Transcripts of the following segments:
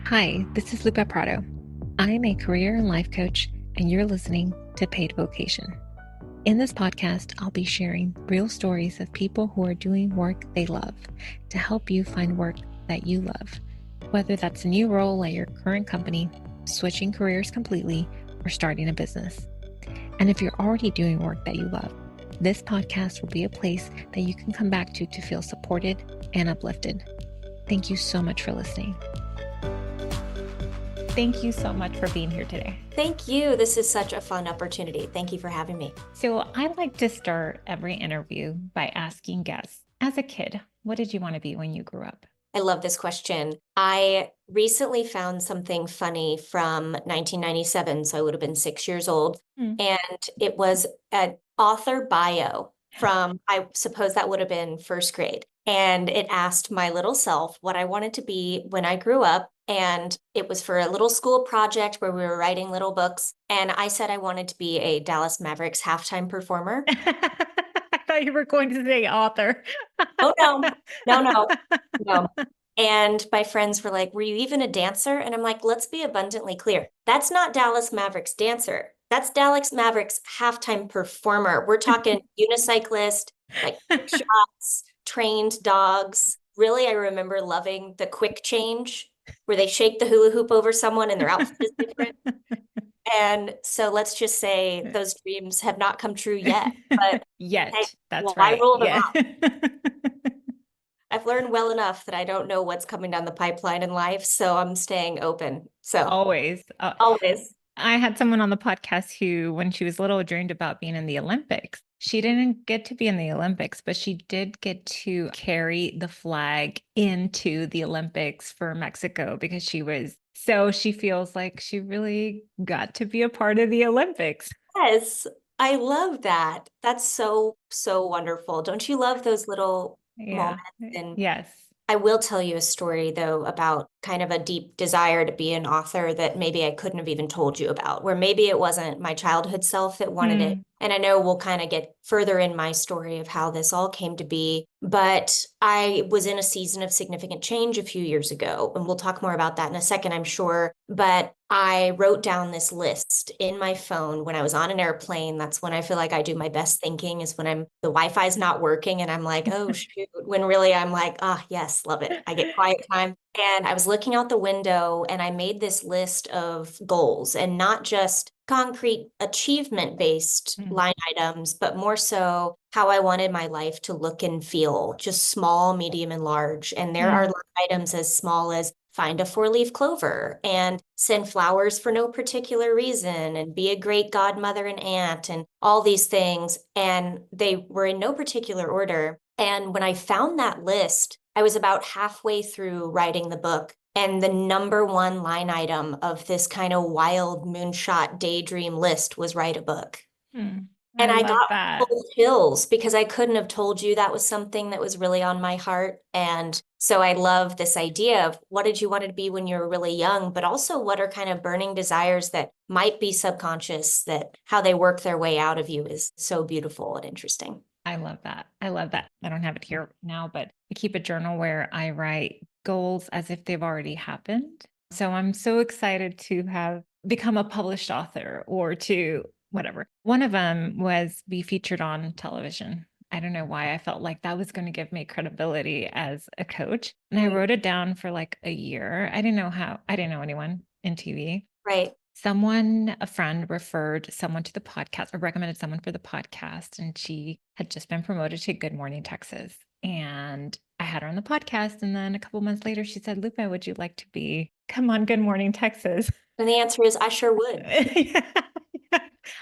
Hi, this is Lupe Prado. I am a career and life coach, and you're listening to Paid Vocation. In this podcast, I'll be sharing real stories of people who are doing work they love to help you find work that you love, whether that's a new role at your current company, switching careers completely, or starting a business. And if you're already doing work that you love, this podcast will be a place that you can come back to feel supported and uplifted. Thank you so much for listening. Thank you so much for being here today. Thank you. This is such a fun opportunity. Thank you for having me. So I like to start every interview by asking guests, as a kid, what did you want to be when you grew up? I love this question. I recently found something funny from 1997, so I would have been 6 years old. And it was an author bio from, I suppose that would have been first grade. And it asked my little self what I wanted to be when I grew up. And it was for a little school project where we were writing little books. And I said I wanted to be a Dallas Mavericks halftime performer. I thought you were going to say author. Oh, no. And my friends were like, were you even a dancer? And I'm like, let's be abundantly clear. That's not Dallas Mavericks dancer. That's Dallas Mavericks halftime performer. We're talking unicyclist, like shots, trained dogs. Really, I remember loving the quick change where they shake the hula hoop over someone and their outfit is different. And so let's just say those dreams have not come true yet. But that's right. I rule them out. I've learned well enough that I don't know what's coming down the pipeline in life, so I'm staying open. So always. Always. I had someone on the podcast who, when she was little, dreamed about being in the Olympics. She didn't get to be in the Olympics, but she did get to carry the flag into the Olympics for Mexico because she feels like she really got to be a part of the Olympics. Yes, I love that. That's so wonderful. Don't you love those little moments? And yes. I will tell you a story, though, about kind of a deep desire to be an author that maybe I couldn't have even told you about, where maybe it wasn't my childhood self that wanted it. And I know we'll kind of get further in my story of how this all came to be, but I was in a season of significant change a few years ago, and we'll talk more about that in a second, I'm sure. But I wrote down this list in my phone when I was on an airplane. That's when I feel like I do my best thinking, is when the Wi-Fi is not working and I'm like, oh, shoot, when really I'm like, yes, love it. I get quiet time. And I was looking out the window and I made this list of goals, and not just concrete achievement-based line items, but more so how I wanted my life to look and feel, just small, medium, and large. And there are line items as small as find a 4-leaf clover and send flowers for no particular reason and be a great godmother and aunt and all these things. And they were in no particular order. And when I found that list, I was about halfway through writing the book, and the number one line item of this kind of wild moonshot daydream list was write a book. And I got full chills because I couldn't have told you that was something that was really on my heart. And so I love this idea of what did you want to be when you were really young, but also what are kind of burning desires that might be subconscious, that how they work their way out of you is so beautiful and interesting. I love that. I don't have it here now, but I keep a journal where I write goals as if they've already happened. So I'm so excited to have become a published author or to whatever. One of them was be featured on television. I don't know why I felt like that was going to give me credibility as a coach. And I wrote it down for like a year. I didn't know anyone in TV. Right. A friend referred someone to the podcast or recommended someone for the podcast. And she had just been promoted to Good Morning Texas. And I had her on the podcast. And then a couple months later, she said, Lupe, would you like to come on Good Morning Texas? And the answer is, I sure would. Yeah.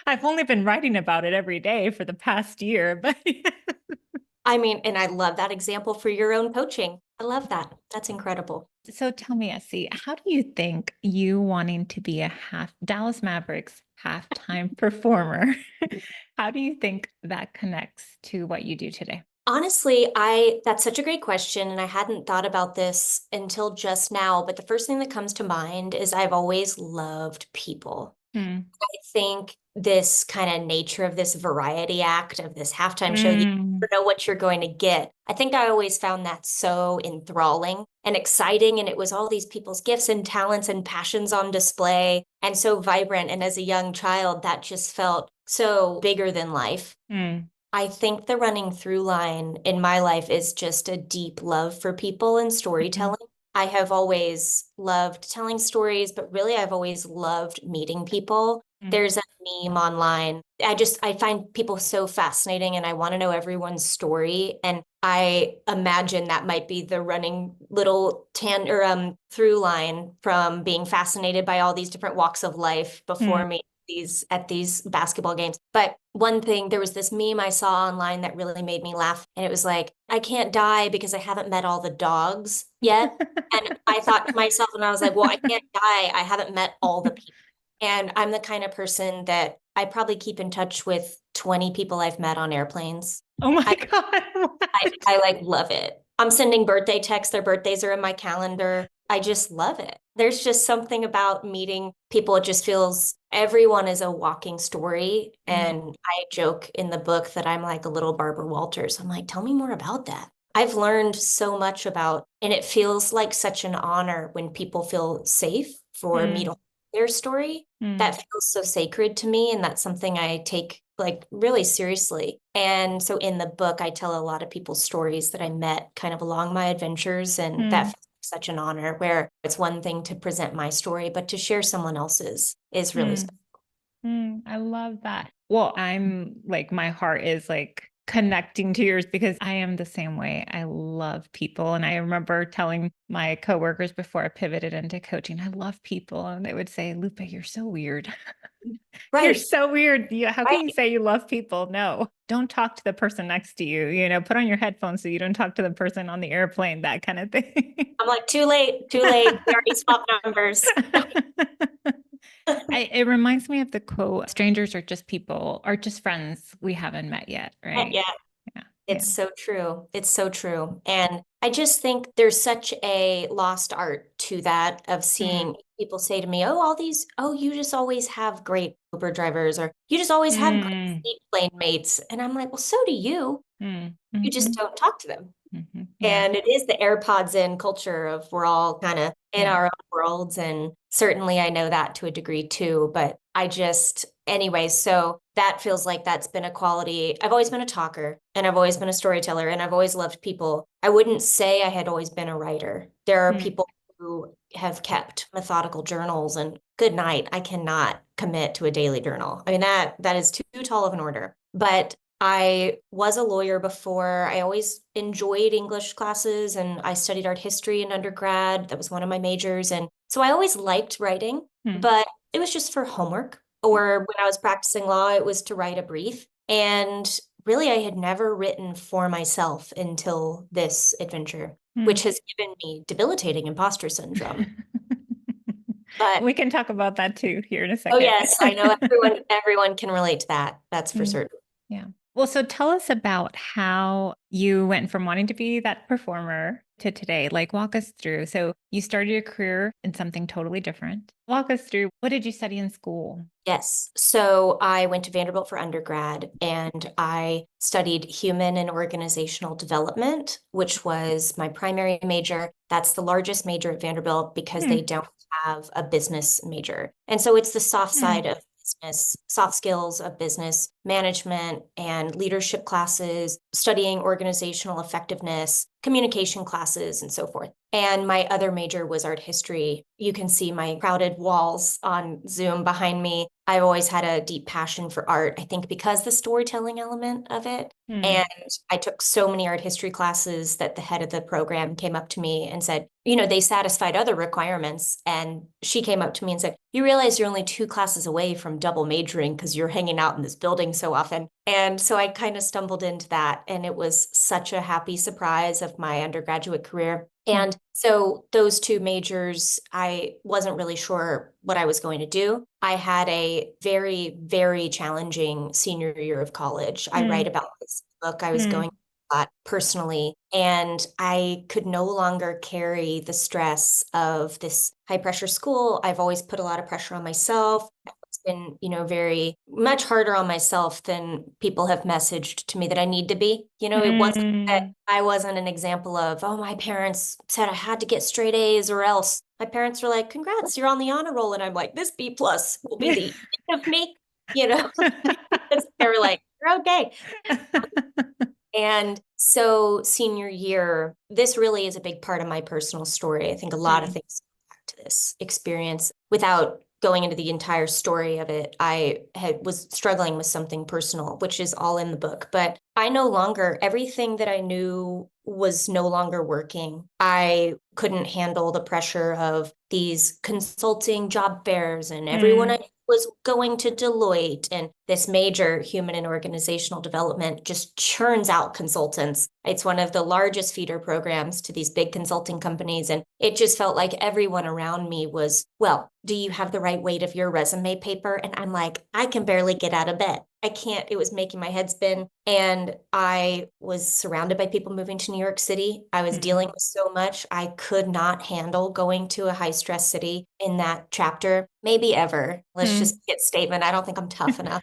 I've only been writing about it every day for the past year, but I mean, and I love that example for your own coaching. I love that. That's incredible. So tell me, SC, how do you think you wanting to be a Dallas Mavericks halftime performer, how do you think that connects to what you do today? Honestly, that's such a great question, and I hadn't thought about this until just now, but the first thing that comes to mind is I've always loved people. Mm. I think this kind of nature of this variety act of this halftime show, you Mm. never know what you're going to get. I think I always found that so enthralling and exciting. And it was all these people's gifts and talents and passions on display and so vibrant. And as a young child, that just felt so bigger than life. Mm. I think the running through line in my life is just a deep love for people and Mm. storytelling. I have always loved telling stories, but really I've always loved meeting people. Mm. There's a meme online. I find people so fascinating and I want to know everyone's story. And I imagine that might be the running little through line from being fascinated by all these different walks of life Mm. before me at these basketball games. But one thing, there was this meme I saw online that really made me laugh. And it was like, I can't die because I haven't met all the dogs yet. And I thought to myself, and I was like, well, I can't die. I haven't met all the people. And I'm the kind of person that I probably keep in touch with 20 people I've met on airplanes. Oh my I, God. What? I like love it. I'm sending birthday texts. Their birthdays are in my calendar. I just love it. There's just something about meeting people. It just feels everyone is a walking story. Mm. And I joke in the book that I'm like a little Barbara Walters. I'm like, tell me more about that. I've learned so much about, and it feels like such an honor when people feel safe for me to Mm. hold their story. That Mm. feels so sacred to me. And that's something I take like really seriously. And so in the book, I tell a lot of people's stories that I met kind of along my adventures. And that Mm. feels like such an honor where it's one thing to present my story, but to share someone else's is really Mm. special. Mm. I love that. Well, I'm like, my heart is like connecting to yours because I am the same way. I love people. And I remember telling my coworkers before I pivoted into coaching, I love people. And they would say, Lupe, you're so weird. You're Right, so weird. How can you right. say you love people? No, don't talk to the person next to you. Put on your headphones so you don't talk to the person on the airplane, that kind of thing. I'm like, too late, too late. We already swapped numbers. It reminds me of the quote, strangers are just people, are just friends we haven't met yet, right? Yeah. Yeah. Yeah. It's so true. It's so true. And I just think there's such a lost art to that of Mm. seeing people say to me, oh, you just always have great Uber drivers, or you just always have great Mm. plane mates. And I'm like, well, so do you. Mm. You just Mhm. don't talk to them. Yeah. And it is the AirPods in culture of we're all kind of in Yeah. our own worlds. And certainly I know that to a degree too. But anyway, so that feels like that's been a quality. I've always been a talker and I've always been a storyteller and I've always loved people. I wouldn't say I had always been a writer. There are Mm. people who have kept methodical journals and good night. I cannot commit to a daily journal. I mean, that is too tall of an order. But I was a lawyer before. I always enjoyed English classes and I studied art history in undergrad. That was one of my majors. And so I always liked writing, Mm. but it was just for homework. Or when I was practicing law, it was to write a brief. And really, I had never written for myself until this adventure, which Mm. has given me debilitating imposter syndrome. But We can talk about that too here in a oh second. yes, I know everyone can relate to that. That's for Mm. certain. Yeah. Well, so tell us about how you went from wanting to be that performer to today. Like, walk us through. So, you started your career in something totally different. Walk us through, what did you study in school? Yes. So I went to Vanderbilt for undergrad and I studied human and organizational development, which was my primary major. That's the largest major at Vanderbilt because they Hmm. don't have a business major. And so it's the soft Hmm. side of business, soft skills of business management and leadership classes, studying organizational effectiveness, communication classes, and so forth. And my other major was art history. You can see my crowded walls on Zoom behind me. I've always had a deep passion for art, I think because the storytelling element of it. Hmm. And I took so many art history classes that the head of the program came up to me and said, you know, they satisfied other requirements. And she came up to me and said, you realize you're only 2 classes away from double majoring because you're hanging out in this building so often. And so I kind of stumbled into that. And it was such a happy surprise of my undergraduate career. Hmm. And so those 2 majors, I wasn't really sure what I was going to do. I had a very, very challenging senior year of college. I write Hmm. about this book. I was Hmm. going a lot personally, and I could no longer carry the stress of this high pressure school. I've always put a lot of pressure on myself. I was been, very much harder on myself than people have messaged to me that I need to be. It wasn't that I wasn't an example of, oh, my parents said I had to get straight A's or else. My parents were like, congrats, you're on the honor roll. And I'm like, this B plus will be the end of me, They were like, you're okay. And so senior year, this really is a big part of my personal story. I think a lot of things go back to this experience. Without going into the entire story of it, was struggling with something personal, which is all in the book. But everything that I knew was no longer working. I couldn't handle the pressure of these consulting job fairs and everyone I was going to Deloitte, and this major human and organizational development just churns out consultants. It's one of the largest feeder programs to these big consulting companies. And it just felt like everyone around me was, well, do you have the right weight of your resume paper? And I'm like, I can barely get out of bed. I can't. It was making my head spin. And I was surrounded by people moving to New York City. I was dealing with so much. I could not handle going to a high stress city in that chapter, maybe ever. Let's just get statement. I don't think I'm tough enough.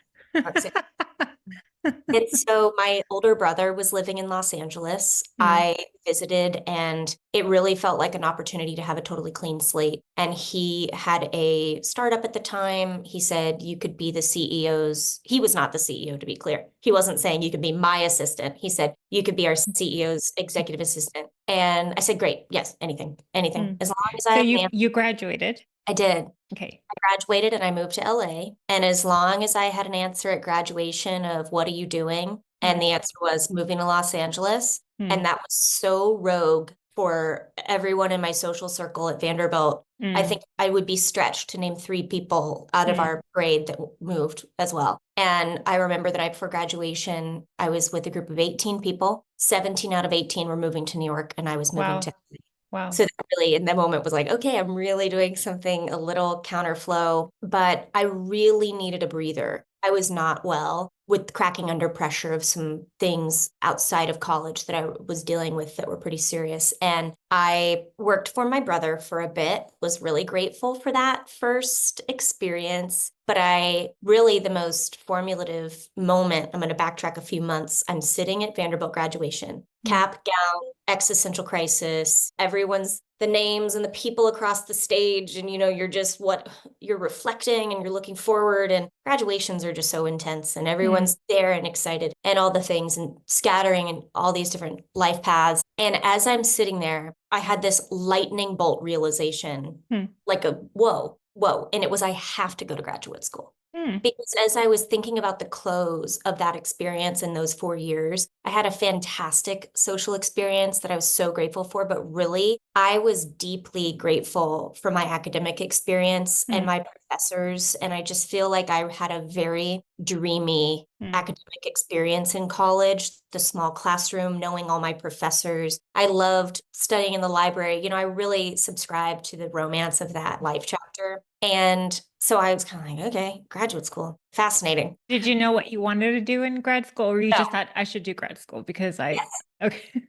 And so my older brother was living in Los Angeles. I visited, and it really felt like an opportunity to have a totally clean slate. And he had a startup at the time. He said you could be the CEO's. He was not the CEO, to be clear. He wasn't saying you could be my assistant. He said you could be our CEO's executive assistant. And I said, great. Yes, anything. As long as I So have you graduated. I did. Okay. I graduated and I moved to LA. And as long as I had an answer at graduation of what are you doing? And the answer was moving to Los Angeles. And that was so rogue for everyone in my social circle at Vanderbilt. I think I would be stretched to name 3 people out of our grade that moved as well. And I remember the night before graduation, I was with a group of 18 people. 17 out of 18 were moving to New York, and I was moving to LA. Wow. So that really in that moment was like, okay, I'm really doing something a little counterflow, but I really needed a breather. I was not well with cracking under pressure of some things outside of college that I was dealing with that were pretty serious. And I worked for my brother for a bit, was really grateful for that first experience. But the most formative moment, I'm going to backtrack a few months. I'm sitting at Vanderbilt graduation, cap, gown, existential crisis. Everyone's the names and the people across the stage. And, you're reflecting and you're looking forward. And graduations are just so intense, and everyone's there and excited and all the things and scattering and all these different life paths. And as I'm sitting there, I had this lightning bolt realization, like a whoa. And it was, I have to go to graduate school. Because as I was thinking about the close of that experience in those 4 years, I had a fantastic social experience that I was so grateful for. But really, I was deeply grateful for my academic experience and my professors. And I just feel like I had a very dreamy academic experience in college, the small classroom, knowing all my professors. I loved studying in the library. I really subscribed to the romance of that life chapter. And so I was kind of like, okay, graduate school, fascinating. Did you know what you wanted to do in grad school, or you No. just thought I should do grad school because Yes. Okay.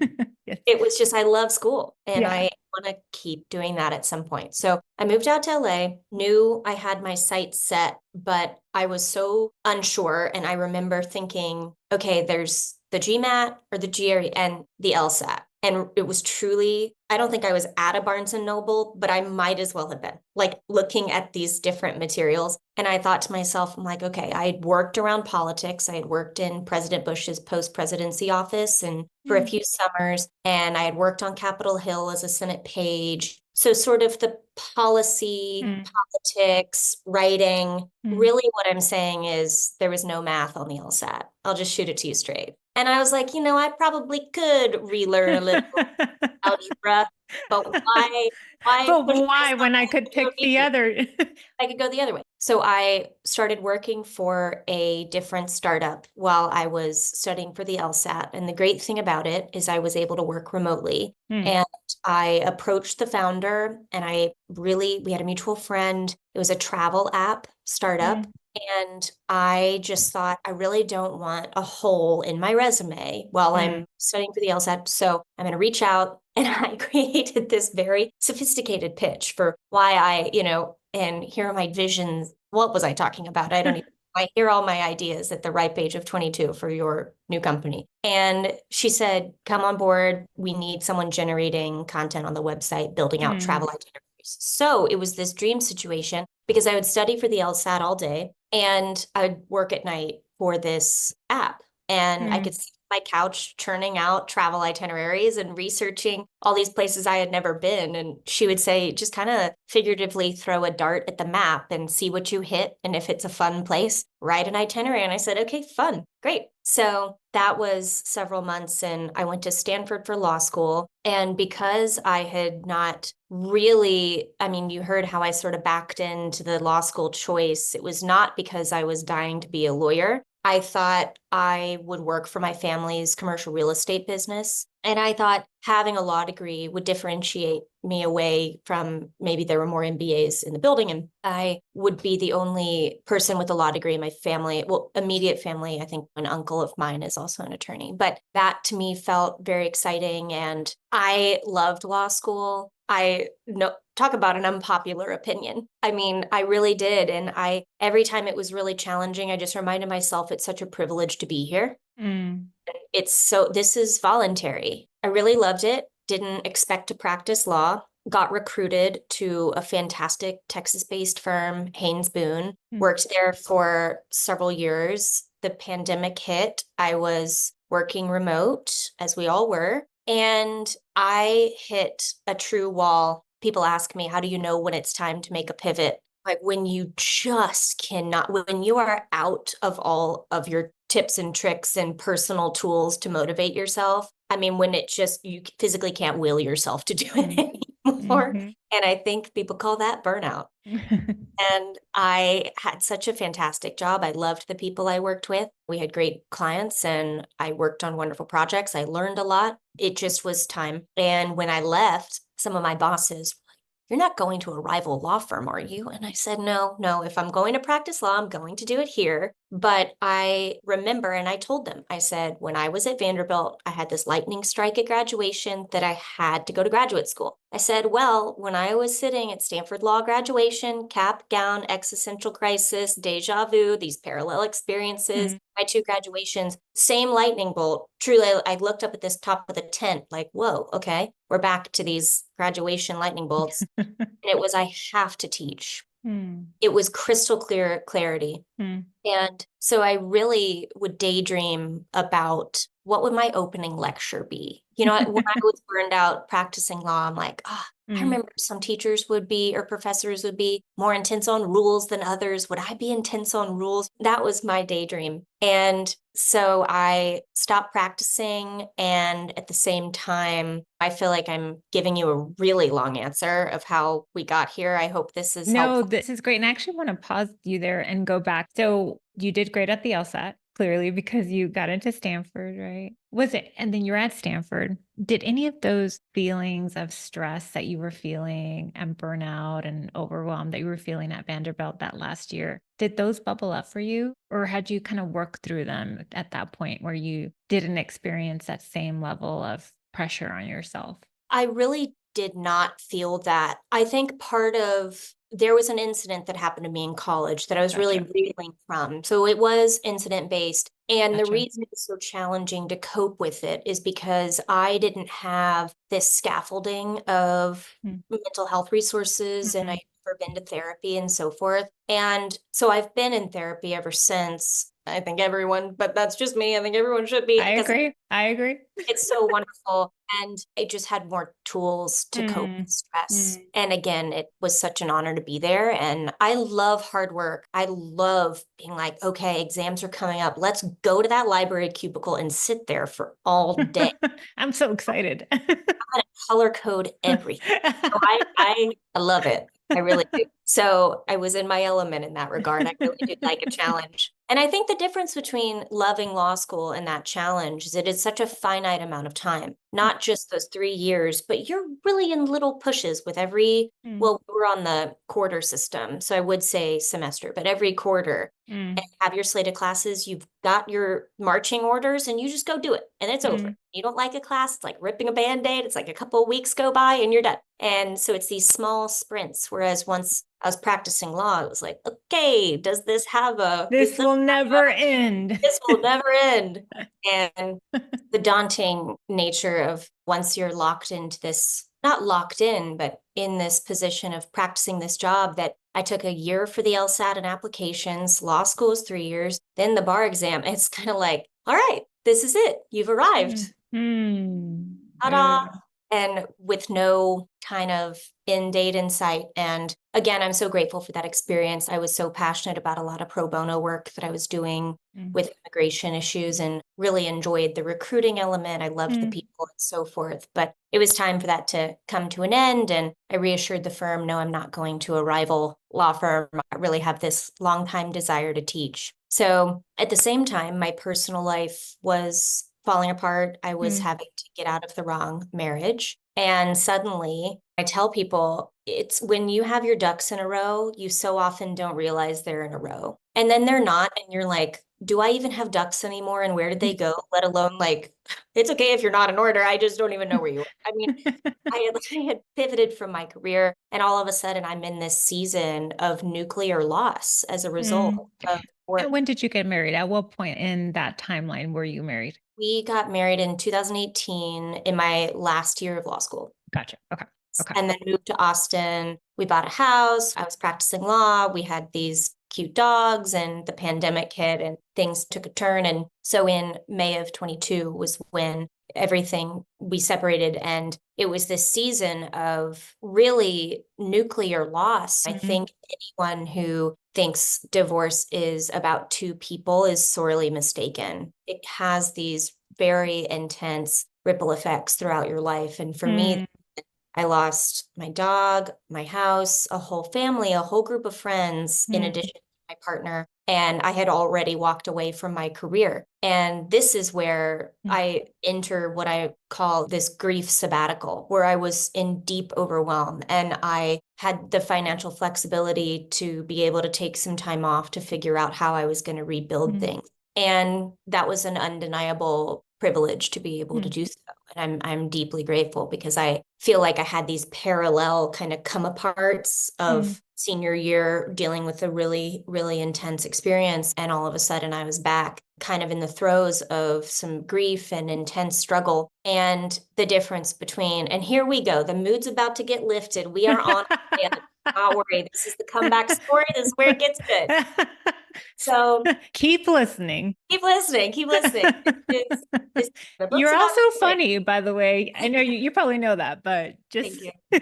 Yes. It was just, I love school and Yeah. I want to keep doing that at some point. So I moved out to LA, knew I had my sights set, but I was so unsure. And I remember thinking, okay, there's the GMAT or the GRE and the LSAT. And it was truly, I don't think I was at a Barnes and Noble, but I might as well have been, like, looking at these different materials. And I thought to myself, I'm like, okay, I had worked around politics. I had worked in President Bush's post-presidency office and for a few summers, and I had worked on Capitol Hill as a Senate page. So sort of the policy, politics, writing, really what I'm saying is there was no math on the LSAT. I'll just shoot it to you straight. And I was like, I probably could relearn a little algebra, but why? But why when I could pick the other? I could go the other way. So I started working for a different startup while I was studying for the LSAT. And the great thing about it is I was able to work remotely. And I approached the founder, and we had a mutual friend. It was a travel app startup. And I just thought, I really don't want a hole in my resume while I'm studying for the LSAT. So I'm going to reach out. And I created this very sophisticated pitch for why and here are my visions what was I talking about? I don't even, I hear all my ideas at the ripe age of 22 for your new company. And she said, come on board. We need someone generating content on the website, building out travel itineraries. So it was this dream situation because I would study for the LSAT all day and I would work at night for this app. And I could sit on my couch churning out travel itineraries and researching all these places I had never been. And she would say, just kind of figuratively throw a dart at the map and see what you hit. And if it's a fun place, write an itinerary. And I said, okay, fun, great. So that was several months, and I went to Stanford for law school. And because I had not really, I mean, you heard how I sort of backed into the law school choice. It was not because I was dying to be a lawyer. I thought I would work for my family's commercial real estate business. And I thought having a law degree would differentiate me away from, maybe there were more MBAs in the building, and I would be the only person with a law degree in my family. Well, immediate family, I think an uncle of mine is also an attorney, but that to me felt very exciting. And I loved law school. I know, talk about an unpopular opinion. I mean, I really did. And every time it was really challenging, I just reminded myself it's such a privilege to be here. This is voluntary. I really loved it. Didn't expect to practice law. Got recruited to a fantastic Texas-based firm, Haynes Boone. Worked there for several years. The pandemic hit. I was working remote, as we all were. And I hit a true wall. People ask me, how do you know when it's time to make a pivot? Like when you just cannot, when you are out of all of your tips and tricks and personal tools to motivate yourself. I mean, when it just, you physically can't will yourself to do it anymore. And I think people call that burnout. And I had such a fantastic job. I loved the people I worked with. We had great clients and I worked on wonderful projects. I learned a lot. It just was time. And when I left, some of my bosses, you're not going to a rival law firm, are you? And I said, no, if I'm going to practice law, I'm going to do it here. But I remember, and I told them, I said, when I was at Vanderbilt, I had this lightning strike at graduation that I had to go to graduate school. I said, well, when I was sitting at Stanford Law graduation, cap, gown, existential crisis, deja vu, these parallel experiences, my two graduations, same lightning bolt. Truly, I looked up at this top of the tent like, whoa, okay, we're back to these graduation lightning bolts. And it was, I have to teach. It was crystal clear clarity. And so I really would daydream about what would my opening lecture be? You know, when I was burned out practicing law, I'm like, I remember some teachers would be, or professors would be more intense on rules than others. Would I be intense on rules? That was my daydream. And so I stopped practicing. And at the same time, I feel like I'm giving you a really long answer of how we got here. I hope this is helpful. This is great. And I actually want to pause you there and go back. So you did great at the LSAT, clearly, because you got into Stanford, right? And then you're at Stanford. Did any of those feelings of stress that you were feeling and burnout and overwhelm that you were feeling at Vanderbilt that last year, did those bubble up for you? Or had you kind of worked through them at that point where you didn't experience that same level of pressure on yourself? I really did not feel that. I think there was an incident that happened to me in college that I was really reeling from. So it was incident based. And the reason it's so challenging to cope with it is because I didn't have this scaffolding of mental health resources and I've never been to therapy and so forth. And so I've been in therapy ever since. I think everyone, but that's just me. I think everyone should be. I agree. It's so wonderful. And I just had more tools to cope with stress. And again, it was such an honor to be there. And I love hard work. I love being like, okay, exams are coming up. Let's go to that library cubicle and sit there for all day. I'm so excited. I'm gonna color code everything. So I love it. I really do. So I was in my element in that regard. I really did like a challenge. And I think the difference between loving law school and that challenge is it is such a finite amount of time, not just those 3 years, but you're really in little pushes with every, well, we're on the quarter system. So I would say semester, but every quarter Mm. and have your slated classes. You've got your marching orders and you just go do it and it's over. You don't like a class, it's like ripping a Band-Aid. It's like a couple of weeks go by and you're done. And so it's these small sprints. Whereas once I was practicing law, it was like, okay, does this have This will never end. this will never end. And the daunting nature of once you're locked into this, not locked in, but in this position of practicing this job, that I took a year for the LSAT and applications, law school is 3 years, then the bar exam. It's kind of like, all right, this is it. You've arrived. Ta-da. And with no kind of end date in sight. And again, I'm so grateful for that experience. I was so passionate about a lot of pro bono work that I was doing with immigration issues and really enjoyed the recruiting element. I loved the people and so forth. But it was time for that to come to an end. And I reassured the firm, no, I'm not going to a rival law firm. I really have this long time desire to teach. So at the same time, my personal life was falling apart. I was having to get out of the wrong marriage. And suddenly I tell people, it's when you have your ducks in a row, you so often don't realize they're in a row. And then they're not. And you're like, do I even have ducks anymore? And where did they go? Let alone like, it's okay if you're not in order. I just don't even know where you are. I mean, I had pivoted from my career and all of a sudden I'm in this season of nuclear loss as a result of work. And when did you get married? At what point in that timeline were you married? We got married in 2018 in my last year of law school. Gotcha. Okay. And then moved to Austin. We bought a house. I was practicing law. We had these cute dogs and the pandemic hit and things took a turn. And so in May of 22 was when we separated. And it was this season of really nuclear loss. I think anyone who thinks divorce is about two people is sorely mistaken. It has these very intense ripple effects throughout your life. And for me, I lost my dog, my house, a whole family, a whole group of friends, in addition to my partner. And I had already walked away from my career. And this is where I enter what I call this grief sabbatical, where I was in deep overwhelm. And I had the financial flexibility to be able to take some time off to figure out how I was going to rebuild things. And that was an undeniable privilege to be able to do so. And I'm deeply grateful because I feel like I had these parallel kind of come aparts of senior year dealing with a really, really intense experience. And all of a sudden I was back kind of in the throes of some grief and intense struggle. And the difference between, and here we go, the mood's about to get lifted. We are on. Don't worry, this is the comeback story. This is where it gets good. So keep listening. Keep listening. You're also funny, by the way. I know you probably know that, but just thank you.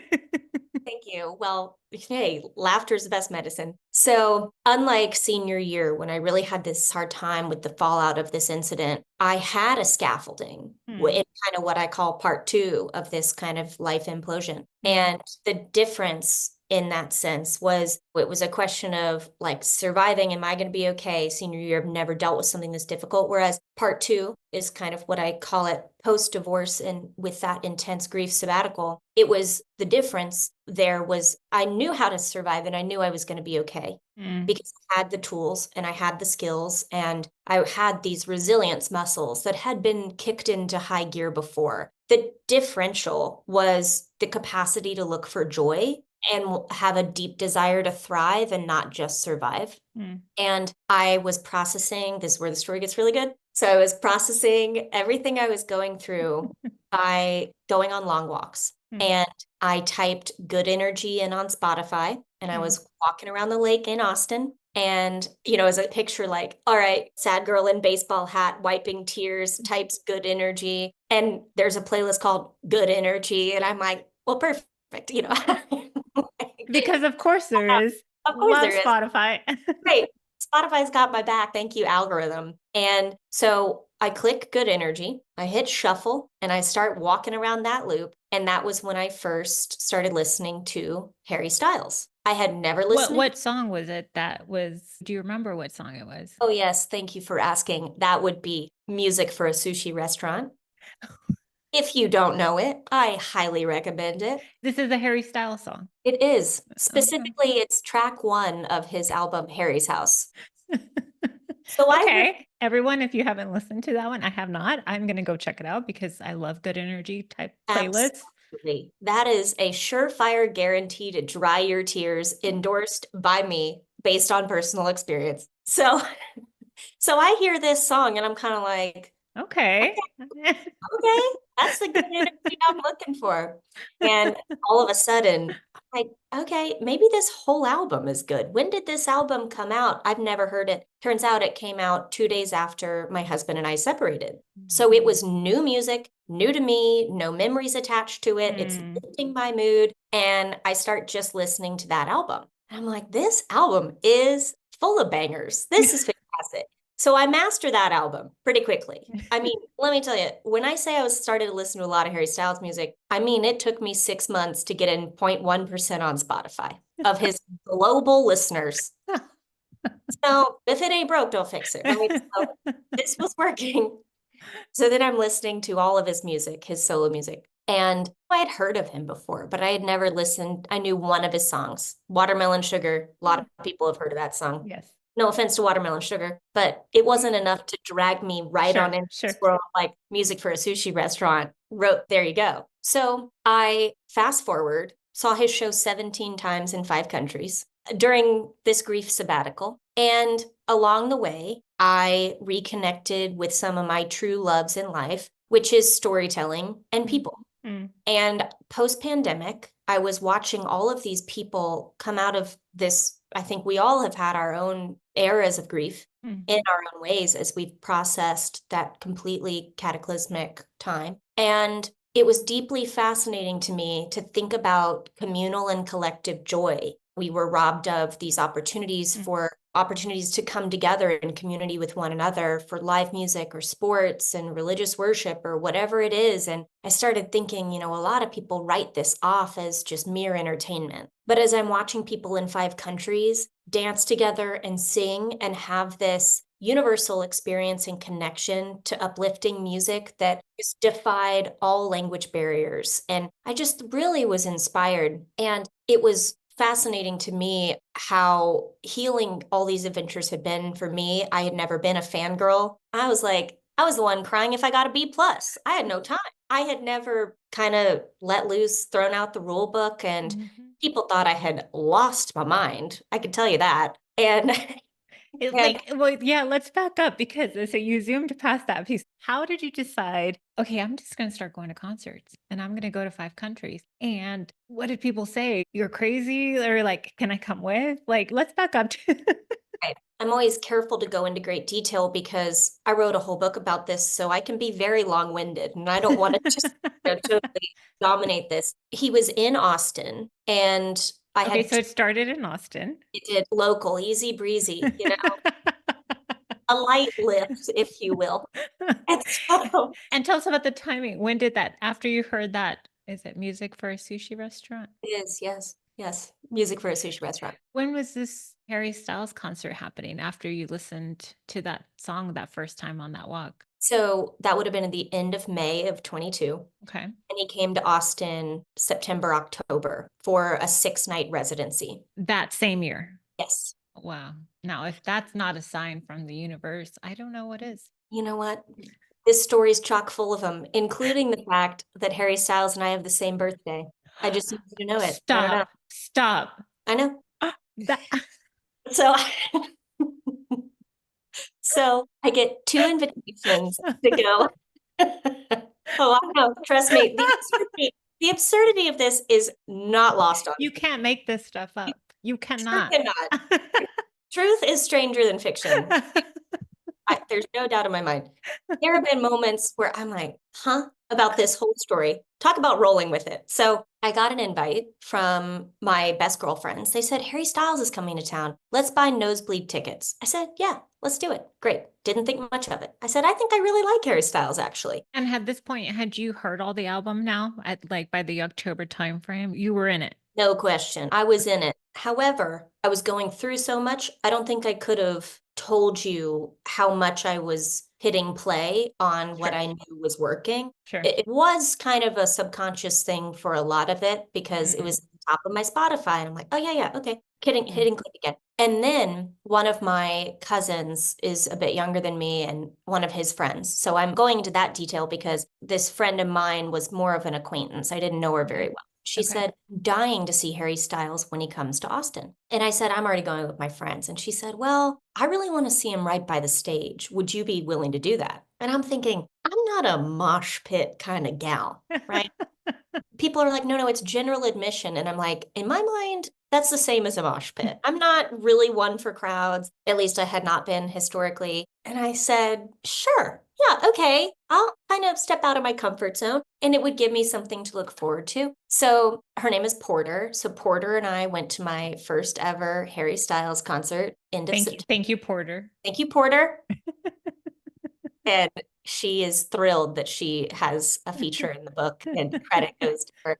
Thank you. Well, hey, laughter is the best medicine. So unlike senior year, when I really had this hard time with the fallout of this incident, I had a scaffolding in kind of what I call part 2 of this kind of life implosion. And the difference in that sense was it was a question of like surviving. Am I going to be okay? Senior year, I've never dealt with something this difficult. Whereas part 2 is kind of what I call it post-divorce, and with that intense grief sabbatical, it was the difference there was I knew how to survive and I knew I was going to be okay because I had the tools and I had the skills and I had these resilience muscles that had been kicked into high gear before. The differential was the capacity to look for joy and have a deep desire to thrive and not just survive. And I was processing, this is where the story gets really good. So I was processing everything I was going through by going on long walks. And I typed good energy in on Spotify and I was walking around the lake in Austin. And, as a picture like, all right, sad girl in baseball hat, wiping tears, types good energy. And there's a playlist called Good Energy. And I'm like, well, perfect. Because of course there is. Of course Love there is. Spotify. Great. Spotify's got my back. Thank you, algorithm. And so I click good energy, I hit shuffle, and I start walking around that loop. And that was when I first started listening to Harry Styles. I had never listened. What song was it do you remember what song it was? Oh, yes. Thank you for asking. That would be Music for a Sushi Restaurant. If you don't know it, I highly recommend it. This is a Harry Styles song. It is. Specifically, it's track 1 of his album, Harry's House. So Okay, everyone, if you haven't listened to that one, I have not. I'm going to go check it out because I love good energy type playlists. Absolutely. That is a surefire guarantee to dry your tears, endorsed by me based on personal experience. So, so I hear this song and I'm kind of like, Okay. okay, that's the good energy I'm looking for. And all of a sudden, I'm like, okay, maybe this whole album is good. When did this album come out? I've never heard it. Turns out it came out 2 days after my husband and I separated. So it was new music, new to me, no memories attached to it. It's lifting my mood. And I start just listening to that album. And I'm like, this album is full of bangers. This is fantastic. So I mastered that album pretty quickly. I mean, let me tell you, when I say I was started to listen to a lot of Harry Styles music, I mean, it took me 6 months to get in 0.1% on Spotify of his global listeners. So if it ain't broke, don't fix it. Let me tell you, this was working. So then I'm listening to all of his music, his solo music. And I had heard of him before, but I had never listened. I knew one of his songs, Watermelon Sugar. A lot of people have heard of that song. Yes. No offense to Watermelon Sugar, but it wasn't enough to drag me right on into this world, like music for a sushi restaurant. There you go. So I fast forward, saw his show 17 times in 5 countries during this grief sabbatical. And along the way, I reconnected with some of my true loves in life, which is storytelling and people. And post-pandemic, I was watching all of these people come out of this. I think we all have had our own eras of grief in our own ways as we've processed that completely cataclysmic time. And it was deeply fascinating to me to think about communal and collective joy. We were robbed of these opportunities to come together in community with one another for live music or sports and religious worship or whatever it is. And I started thinking, a lot of people write this off as just mere entertainment. But as I'm watching people in 5 countries dance together and sing and have this universal experience and connection to uplifting music that just defied all language barriers. And I just really was inspired. And it was fascinating to me how healing all these adventures had been for me. I had never been a fangirl. I was the one crying if I got a B+. I had no time. I had never kind of let loose, thrown out the rule book, and people thought I had lost my mind. I could tell you that. And let's back up because so you zoomed past that piece. How did you decide, okay, I'm just going to start going to concerts and I'm going to go to 5 countries? And what did people say? You're crazy? Or like, can I come with? Like, let's back up. Right. I'm always careful to go into great detail because I wrote a whole book about this, so I can be very long-winded and I don't want to just totally dominate this. He was in Austin and so it started in Austin. It did local, easy breezy, a light lift, if you will. And tell us about the timing. When did that, after you heard that, is it music for a sushi restaurant? It is, yes. Yes, music for a sushi restaurant. When was this Harry Styles concert happening after you listened to that song that first time on that walk? So that would have been at the end of May of 22. Okay. And he came to Austin September, October for a 6-night residency. That same year? Yes. Wow. Now, if that's not a sign from the universe, I don't know what is. You know what? This story's chock full of them, including the fact that Harry Styles and I have the same birthday. I just need you to know it. Stop. I know. So I get 2 invitations to go. Oh, I know. Trust me. The absurdity of this is not lost on you. Can't make this stuff up. You cannot. Truth is stranger than fiction. There's no doubt in my mind. There have been moments where I'm like, about this whole story. Talk about rolling with it. So I got an invite from my best girlfriends. They said, Harry Styles is coming to town. Let's buy nosebleed tickets. I said, yeah, let's do it. Great. Didn't think much of it. I said, I think I really like Harry Styles, actually. And at this point, had you heard all the album now by the October timeframe? You were in it. No question. I was in it. However, I was going through so much. I don't think I could have told you how much I was hitting play on what I knew was working. Sure. It was kind of a subconscious thing for a lot of it because it was at the top of my Spotify. And I'm like, oh, yeah, okay. Hitting click again. And then one of my cousins is a bit younger than me and one of his friends. So I'm going into that detail because this friend of mine was more of an acquaintance. I didn't know her very well. She said, dying to see Harry Styles when he comes to Austin. And I said, I'm already going with my friends. And she said, well, I really want to see him right by the stage. Would you be willing to do that? And I'm thinking, I'm not a mosh pit kind of gal, right? People are like, no, it's general admission. And I'm like, in my mind, that's the same as a mosh pit. I'm not really one for crowds. At least I had not been historically. And I said, sure. Yeah, okay. I'll kind of step out of my comfort zone and it would give me something to look forward to. So her name is Porter. So Porter and I went to my first ever Harry Styles concert in September. Thank you, Porter. Thank you, Porter. And she is thrilled that she has a feature in the book and credit goes to her.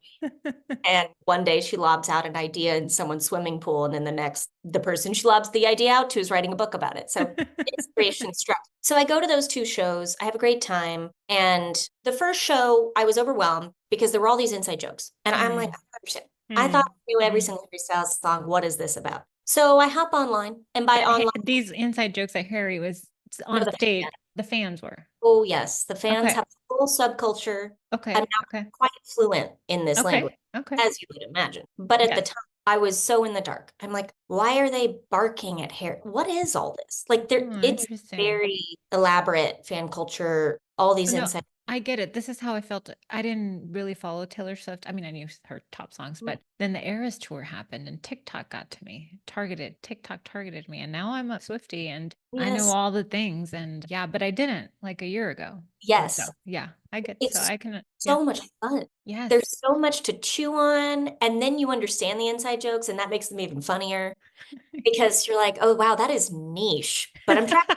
And one day she lobs out an idea in someone's swimming pool, and then the next, the person she lobs the idea out to is writing a book about it. So inspiration struck. So I go to those two shows. I have a great time. And the first show, I was overwhelmed because there were all these inside jokes. And I'm like, I don't understand. I thought I knew every single Harry Styles song. What is this about? So I hop online, and by online, these inside jokes that Harry was on stage. The fans were. Oh, yes. The fans have a whole subculture. And now quite fluent in this language, as you would imagine. But at the time, I was so in the dark. I'm like, why are they barking at Harry? What is all this? Like, it's very elaborate fan culture, all these insights. I get it. This is how I felt. I didn't really follow Taylor Swift. I mean, I knew her top songs, but then the Eras tour happened and TikTok got to me, TikTok targeted me. And now I'm a Swiftie and I know all the things. And yeah, but I didn't like a year ago. Yes. So, yeah, I get it. So I can. So much fun. Yes. There's so much to chew on. And then you understand the inside jokes and that makes them even funnier because you're like, oh, wow, that is niche, but I'm tracking.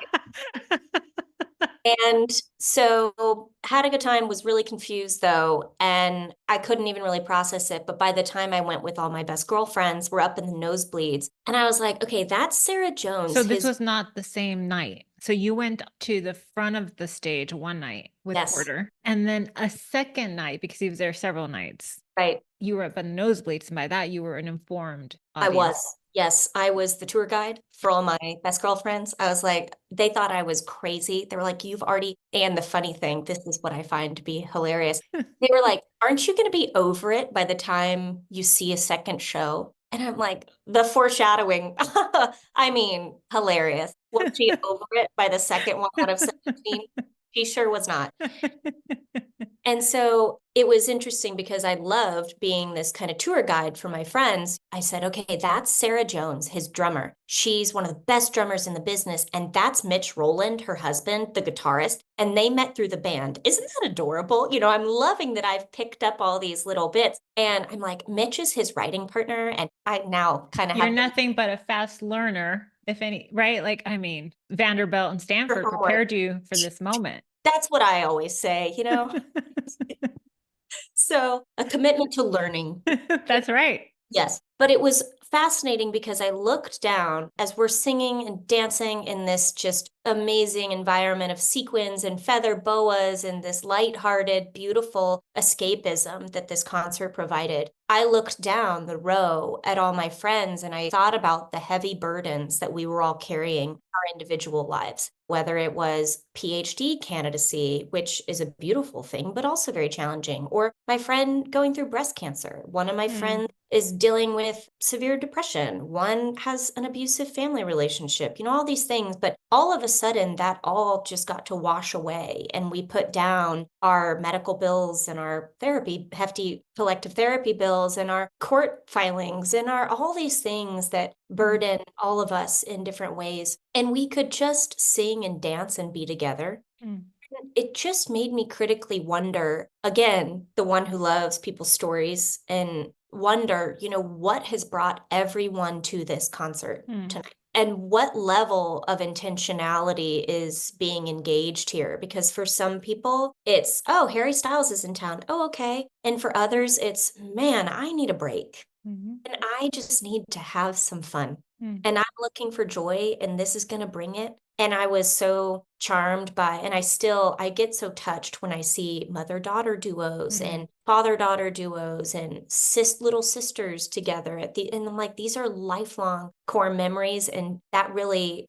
And so had a good time, was really confused though, and I couldn't even really process it. But by the time I went with all my best girlfriends, we're up in the nosebleeds. And I was like, okay, that's Sarah Jones. So this was not the same night. So you went to the front of the stage one night with Porter, and then a second night, because he was there several nights. Right. You were up in the nosebleeds, and by that you were an informed audience. I was. Yes, I was the tour guide for all my best girlfriends. I was like, they thought I was crazy. They were like, you've already, and the funny thing, this is what I find to be hilarious. They were like, aren't you going to be over it by the time you see a second show? And I'm like, the foreshadowing, I mean, hilarious. Was she over it by the second one out of 17? She sure was not. And so it was interesting because I loved being this kind of tour guide for my friends. I said, okay, that's Sarah Jones, his drummer. She's one of the best drummers in the business. And that's Mitch Rowland, her husband, the guitarist. And they met through the band. Isn't that adorable? You know, I'm loving that I've picked up all these little bits. And I'm like, Mitch is his writing partner. And I now kind of have. You're nothing but a fast learner, if any, right? Like, I mean, Vanderbilt and Stanford prepared you for this moment. That's what I always say, you know? So a commitment to learning. That's right. Yes. But it was fascinating because I looked down as we're singing and dancing in this just amazing environment of sequins and feather boas and this lighthearted, beautiful escapism that this concert provided. I looked down the row at all my friends and I thought about the heavy burdens that we were all carrying in our individual lives, whether it was PhD candidacy, which is a beautiful thing, but also very challenging, or my friend going through breast cancer. One of my friends is dealing with severe depression. One has an abusive family relationship, you know, all these things. But all of a sudden, that all just got to wash away. And we put down our medical bills and our therapy, hefty collective therapy bills and our court filings and our all these things that burden all of us in different ways. And we could just sing and dance and be together. It just made me critically wonder, again, the one who loves people's stories, and wonder, you know, what has brought everyone to this concert tonight? And what level of intentionality is being engaged here? Because for some people, it's, oh, Harry Styles is in town. Oh, okay. And for others, it's, man, I need a break. And I just need to have some fun. And I'm looking for joy, and this is going to bring it. And I was so charmed by, and I get so touched when I see mother-daughter duos and father-daughter duos and little sisters together and I'm like, these are lifelong core memories. And that really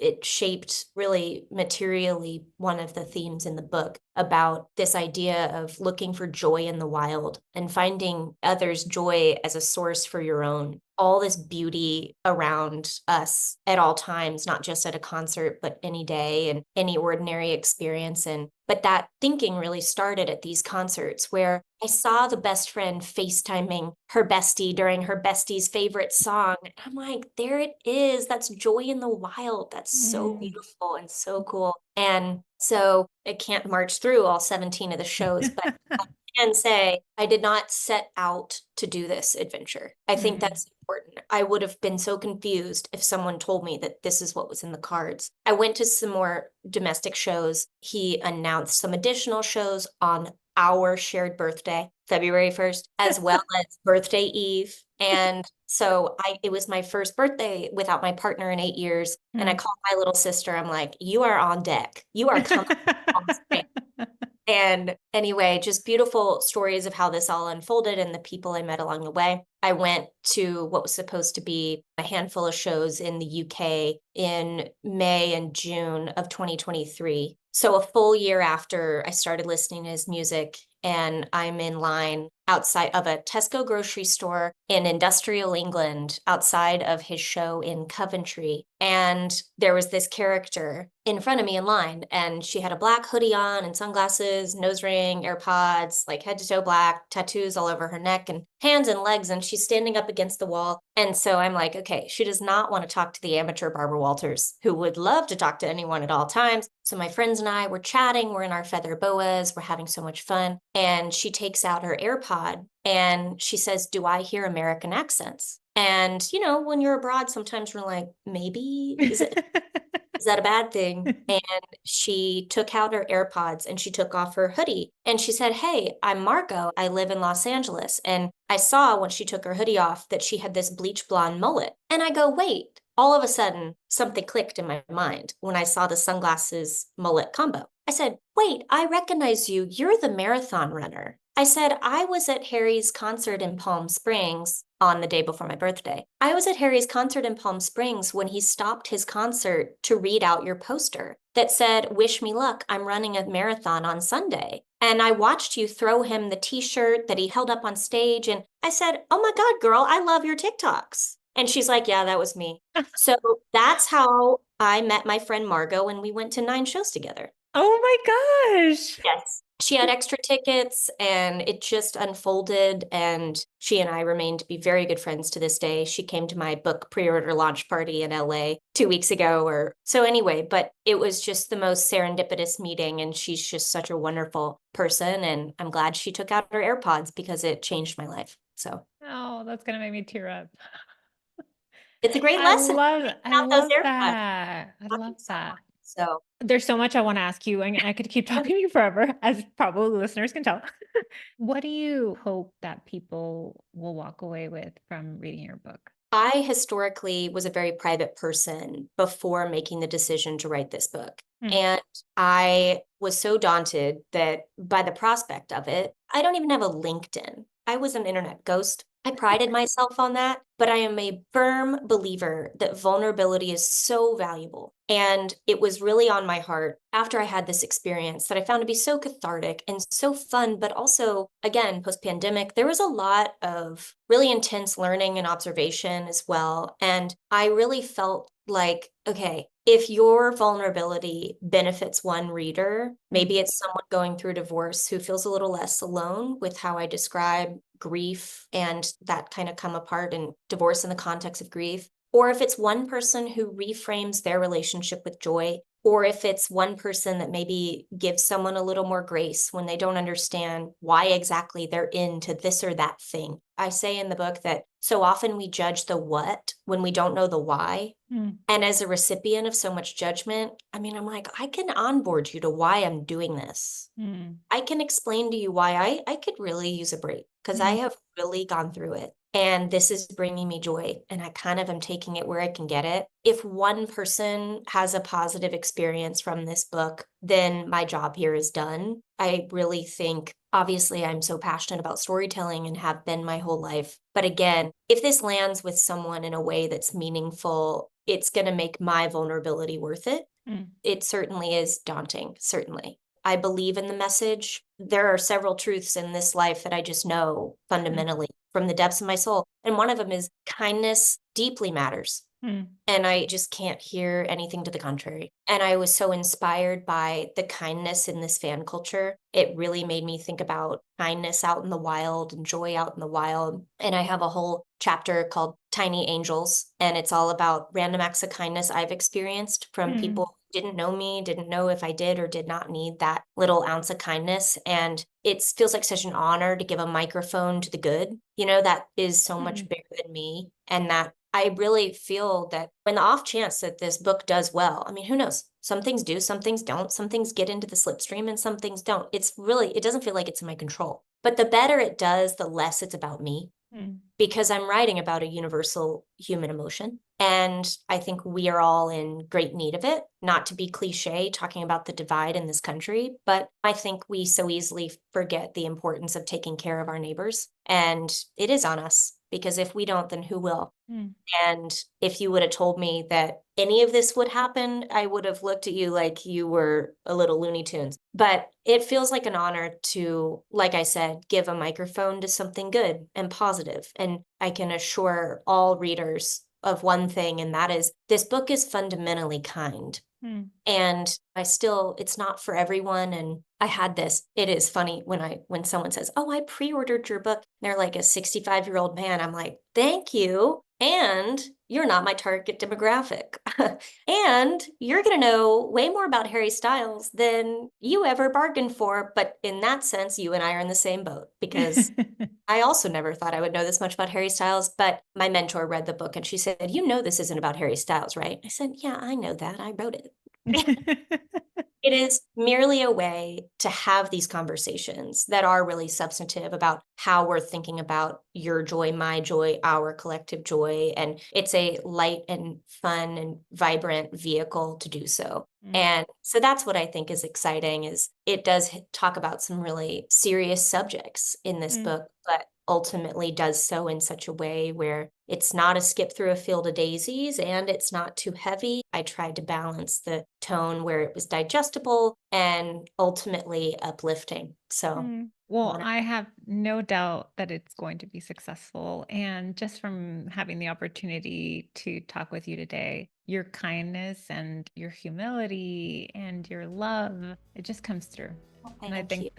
it shaped really materially one of the themes in the book about this idea of looking for joy in the wild and finding others' joy as a source for your own. All this beauty around us at all times, not just at a concert, but any day and any ordinary experience. But that thinking really started at these concerts where I saw the best friend FaceTiming her bestie during her bestie's favorite song. And I'm like, there it is. That's joy in the wild. That's so beautiful and so cool. And so I can't march through all 17 of the shows, but and say, I did not set out to do this adventure. I think that's important. I would have been so confused if someone told me that this is what was in the cards. I went to some more domestic shows. He announced some additional shows on our shared birthday, February 1st, as well as birthday eve. And so it was my first birthday without my partner in 8 years. And I called my little sister. I'm like, you are on deck. You are coming on stage. And anyway, just beautiful stories of how this all unfolded and the people I met along the way. I went to what was supposed to be a handful of shows in the UK in May and June of 2023. So a full year after I started listening to his music, and I'm in line outside of a Tesco grocery store in industrial England, outside of his show in Coventry. And there was this character in front of me in line, and she had a black hoodie on and sunglasses, nose ring, AirPods, like head to toe black, tattoos all over her neck and hands and legs, and she's standing up against the wall. And so I'm like, okay, she does not want to talk to the amateur Barbara Walters, who would love to talk to anyone at all times. So my friends and I were chatting, we're in our feather boas, we're having so much fun. And she takes out her AirPod and she says, do I hear American accents? And, when you're abroad, sometimes we're like, maybe, is that a bad thing? And she took out her AirPods and she took off her hoodie and she said, hey, I'm Margot. I live in Los Angeles. And I saw when she took her hoodie off that she had this bleach blonde mullet. And I go, wait, all of a sudden something clicked in my mind when I saw the sunglasses mullet combo. I said, wait, I recognize you. You're the marathon runner. I said, I was at Harry's concert in Palm Springs on the day before my birthday. I was at Harry's concert in Palm Springs when he stopped his concert to read out your poster that said, wish me luck, I'm running a marathon on Sunday. And I watched you throw him the t-shirt that he held up on stage. And I said, oh my God, girl, I love your TikToks. And she's like, yeah, that was me. So that's how I met my friend Margot, and we went to 9 shows together. Oh my gosh. Yes. She had extra tickets and it just unfolded, and she and I remain to be very good friends to this day. She came to my book pre-order launch party in LA 2 weeks ago or so anyway, but it was just the most serendipitous meeting, and she's just such a wonderful person, and I'm glad she took out her AirPods because it changed my life. So Oh, that's going to make me tear up. it's a great lesson. I love that. I love that. So there's so much I want to ask you, and I could keep talking to you forever, as probably listeners can tell. What do you hope that people will walk away with from reading your book? I historically was a very private person before making the decision to write this book. And I was so daunted that by the prospect of it, I don't even have a LinkedIn. I was an internet ghost. I prided myself on that, but I am a firm believer that vulnerability is so valuable. And it was really on my heart after I had this experience that I found to be so cathartic and so fun, but also, again, post-pandemic, there was a lot of really intense learning and observation as well. And I really felt like, okay, if your vulnerability benefits one reader, maybe it's someone going through divorce who feels a little less alone with how I describe grief and that kind of come apart and divorce in the context of grief. Or if it's one person who reframes their relationship with joy, or if it's one person that maybe gives someone a little more grace when they don't understand why exactly they're into this or that thing. I say in the book that so often we judge the what when we don't know the why. And as a recipient of so much judgment, I'm like, I can onboard you to why I'm doing this. I can explain to you why I could really use a break because I have really gone through it. and this is bringing me joy, and I kind of am taking it where I can get it. If one person has a positive experience from this book, then my job here is done. I really think, obviously, I'm so passionate about storytelling and have been my whole life. But again, if this lands with someone in a way that's meaningful, it's going to make my vulnerability worth it. It certainly is daunting, certainly. I believe in the message. There are several truths in this life that I just know fundamentally from the depths of my soul. And one of them is kindness deeply matters. And I just can't hear anything to the contrary. And I was so inspired by the kindness in this fan culture. It really made me think about kindness out in the wild and joy out in the wild. And I have a whole chapter called Tiny Angels, and it's all about random acts of kindness I've experienced from people who didn't know me, didn't know if I did or did not need that little ounce of kindness. And it feels like such an honor to give a microphone to the good. That is so much bigger than me. And that I really feel that when the off chance that this book does well, I mean, who knows? Some things do, some things don't. Some things get into the slipstream and some things don't. It doesn't feel like it's in my control. But the better it does, the less it's about me. Because I'm writing about a universal human emotion. And I think we are all in great need of it, not to be cliche talking about the divide in this country, but I think we so easily forget the importance of taking care of our neighbors. And it is on us, because if we don't, then who will? And if you would have told me that any of this would happen, I would have looked at you like you were a little Looney Tunes. But it feels like an honor to, like I said, give a microphone to something good and positive. And I can assure all readers of one thing, and that is this book is fundamentally kind. And it's not for everyone. And I had this, it is funny when someone says, oh, I pre-ordered your book. They're like a 65-year-old man. I'm like, thank you. And you're not my target demographic. And you're going to know way more about Harry Styles than you ever bargained for. But in that sense, you and I are in the same boat, because I also never thought I would know this much about Harry Styles. But my mentor read the book and she said, this isn't about Harry Styles, right? I said, yeah, I know that. I wrote it. It is merely a way to have these conversations that are really substantive about how we're thinking about your joy, my joy, our collective joy. And it's a light and fun and vibrant vehicle to do so. And so that's what I think is exciting, is it does talk about some really serious subjects in this book, but ultimately does so in such a way where it's not a skip through a field of daisies and it's not too heavy. I tried to balance the tone where it was digestible and ultimately uplifting. So well, I have no doubt that it's going to be successful. And just from having the opportunity to talk with you today, your kindness and your humility and your love, it just comes through. And I think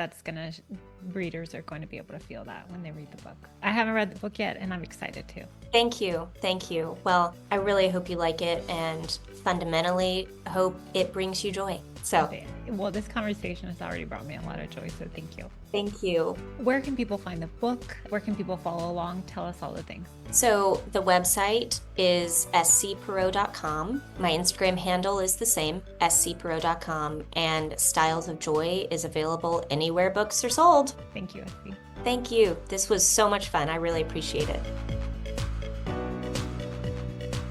readers are going to be able to feel that when they read the book. I haven't read the book yet, and I'm excited too. Thank you. Thank you. Well, I really hope you like it, and fundamentally hope it brings you joy. So, well, this conversation has already brought me a lot of joy, so thank you. Thank you. Where can people find the book? Where can people follow along? Tell us all the things. So the website is scperot.com. My Instagram handle is the same, scperot.com, and Styles of Joy is available anywhere books are sold. Thank you, SC. Thank you. This was so much fun. I really appreciate it.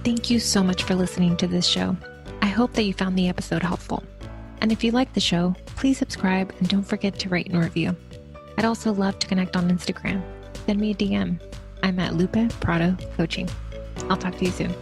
Thank you so much for listening to this show. I hope that you found the episode helpful. And if you like the show, please subscribe and don't forget to rate and review. I'd also love to connect on Instagram. Send me a DM. I'm at Lupe Prado Coaching. I'll talk to you soon.